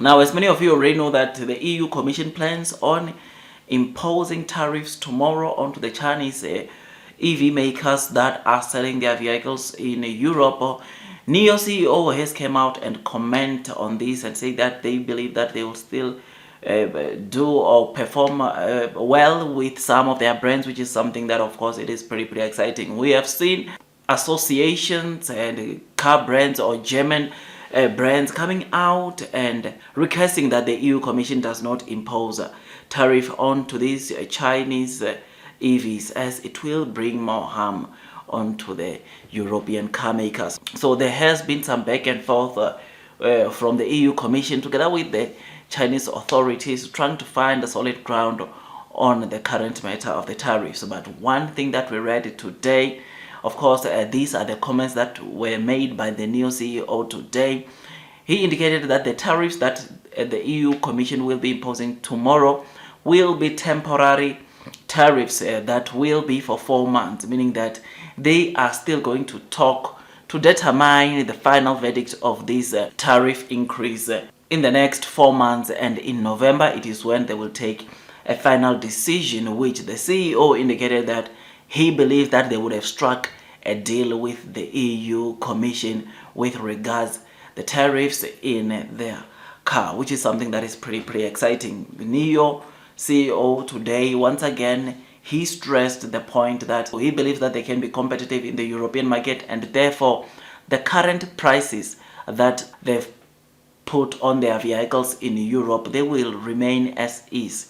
Now, as many of you already know, that the EU Commission plans on imposing tariffs tomorrow onto the Chinese EV makers that are selling their vehicles in Europe. Nio CEO has come out and comment on this and say that they believe that they will still do or perform well with some of their brands, which is something that, of course, it is pretty exciting. We have seen associations and car brands or German brands coming out and requesting that the EU Commission does not impose a tariff onto these Chinese EVs, as it will bring more harm onto the European car makers. So there has been some back and forth from the EU Commission together with the Chinese authorities trying to find a solid ground on the current matter of the tariffs. But one thing that we read today, of course, these are the comments that were made by the Nio CEO today. He indicated that the tariffs that the EU Commission will be imposing tomorrow will be temporary tariffs that will be for 4 months, meaning that they are still going to talk to determine the final verdict of this tariff increase in the next 4 months, and in November it is when they will take a final decision, which the CEO indicated that he believes that they would have struck a deal with the EU Commission with regards the tariffs in their car, which is something that is pretty exciting. The Nio CEO today, once again, he stressed the point that he believes that they can be competitive in the European market, and therefore the current prices that they've put on their vehicles in Europe, they will remain as is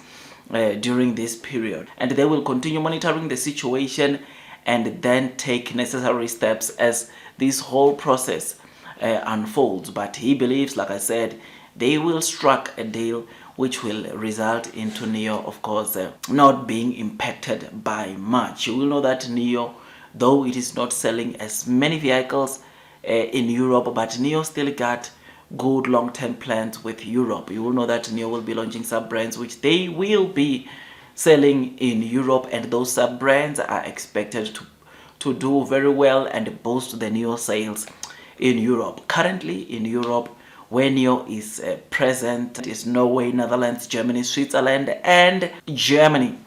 during this period, and they will continue monitoring the situation and then take necessary steps as this whole process unfolds. But he believes, like I said, they will strike a deal which will result into Nio, of course, not being impacted by much. You will know that Nio, though it is not selling as many vehicles in Europe, but Nio still got good long-term plans with Europe. You will know that Nio will be launching sub-brands which they will be selling in Europe, and those sub-brands are expected to do very well and boost the Nio sales in Europe. Currently in Europe, where Nio is present, is Norway, Netherlands, Germany, Switzerland, and Germany,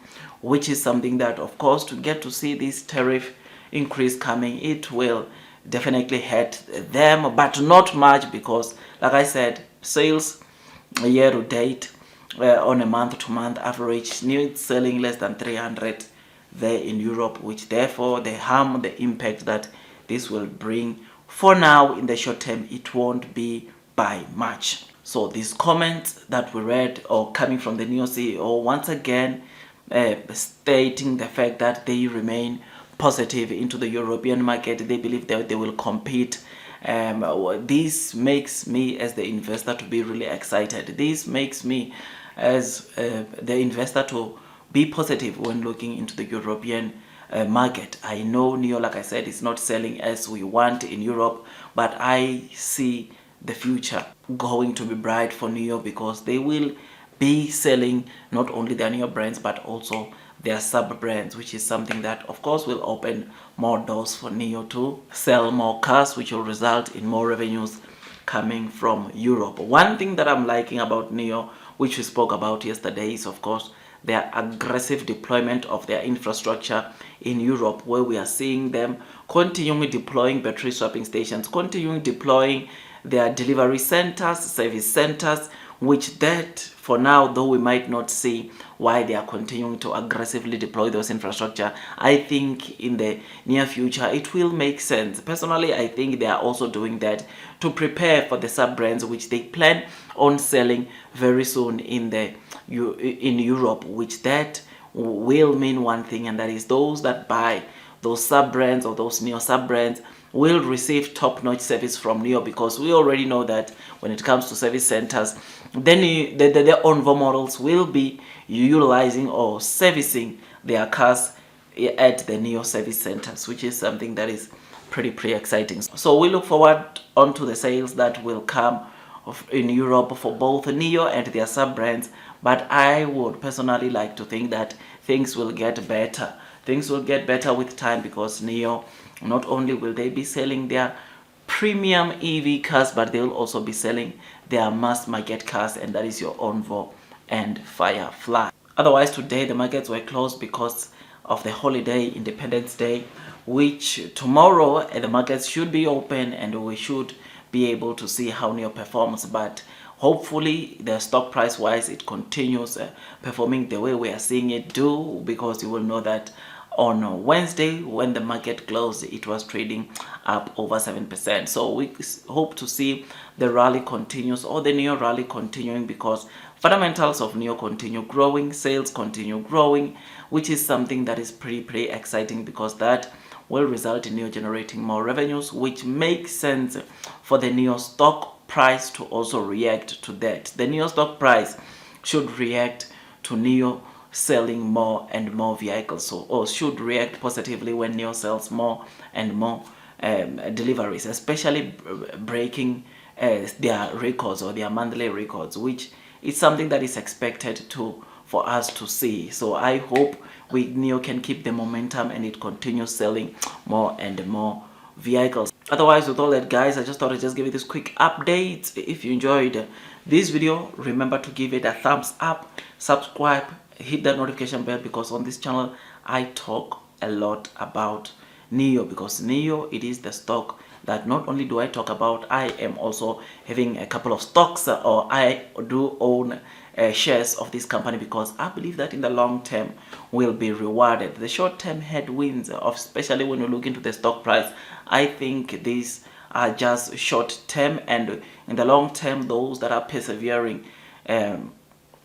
which is something that, of course, to get to see this tariff increase coming, it will definitely hurt them, but not much, because, like I said, sales year to date on a month-to-month average, Nio is selling less than 300 there in Europe, which therefore the harm, the impact that this will bring, for now, in the short term, it won't be by much. So these comments that we read, or coming from the Nio CEO, once again stating the fact that they remain positive into the European market. They believe that they will compete. This makes me as the investor to be really excited. This makes me as the investor to be positive when looking into the European market. I know Nio, like I said, is not selling as we want in Europe, but I see the future going to be bright for Nio, because they will be selling not only their Nio brands but also their sub brands, which is something that, of course, will open more doors for Nio to sell more cars, which will result in more revenues coming from Europe. One thing that I'm liking about Nio, which we spoke about yesterday, is, of course, their aggressive deployment of their infrastructure in Europe, where we are seeing them continuing deploying battery swapping stations, continuing deploying their delivery centers, service centers, which that, for now, though we might not see why they are continuing to aggressively deploy those infrastructure, I think in the near future it will make sense. Personally, I think they are also doing that to prepare for the sub-brands which they plan on selling very soon in Europe, which that will mean one thing, and that is those that buy those sub-brands or those Nio sub-brands will receive top-notch service from Nio, because we already know that when it comes to service centers, then the Envo models will be utilizing or servicing their cars at the Nio service centers, which is something that is pretty exciting. So we look forward onto the sales that will come in Europe for both Nio and their sub-brands, but I would personally like to think that things will get better. Things will get better with time, because Nio, not only will they be selling their premium EV cars, but they will also be selling they are mass market cars, and that is your Envo and Firefly. Otherwise, today the markets were closed because of the holiday, Independence Day, which tomorrow the markets should be open and we should be able to see how Nio performs. But hopefully the stock price wise it continues performing the way we are seeing it do, because you will know that on Wednesday when the market closed it was trading up over 7%. So we hope to see the rally continues, or the Nio rally continuing, because fundamentals of Nio continue growing, sales continue growing, which is something that is pretty exciting, because that will result in Nio generating more revenues, which makes sense for the Nio stock price to also react to that. The Nio stock price should react to Nio selling more and more vehicles, so, or should react positively when Nio sells more and more deliveries, especially breaking their records or their monthly records, which is something that is expected for us to see. So I hope Nio can keep the momentum and it continues selling more and more vehicles. Otherwise, with all that, guys, I just thought I'd just give you this quick update. If you enjoyed this video, remember to give it a thumbs up, subscribe, hit that notification bell, because on this channel I talk a lot about Nio, because Nio, it is the stock that not only do I talk about, I am also having a couple of stocks, or I do own shares of this company, because I believe that in the long term will be rewarded. The short term headwinds, especially when you look into the stock price, I think these are just short term, and in the long term, those that are persevering,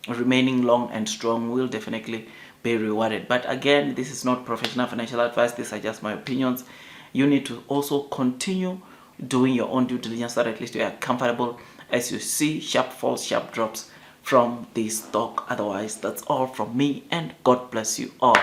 remaining long and strong, will definitely be rewarded. But again, this is not professional financial advice, these are just my opinions. You need to also continue doing your own due diligence, so that at least you are comfortable as you see sharp falls, sharp drops from this stock. Otherwise, that's all from me, and God bless you all.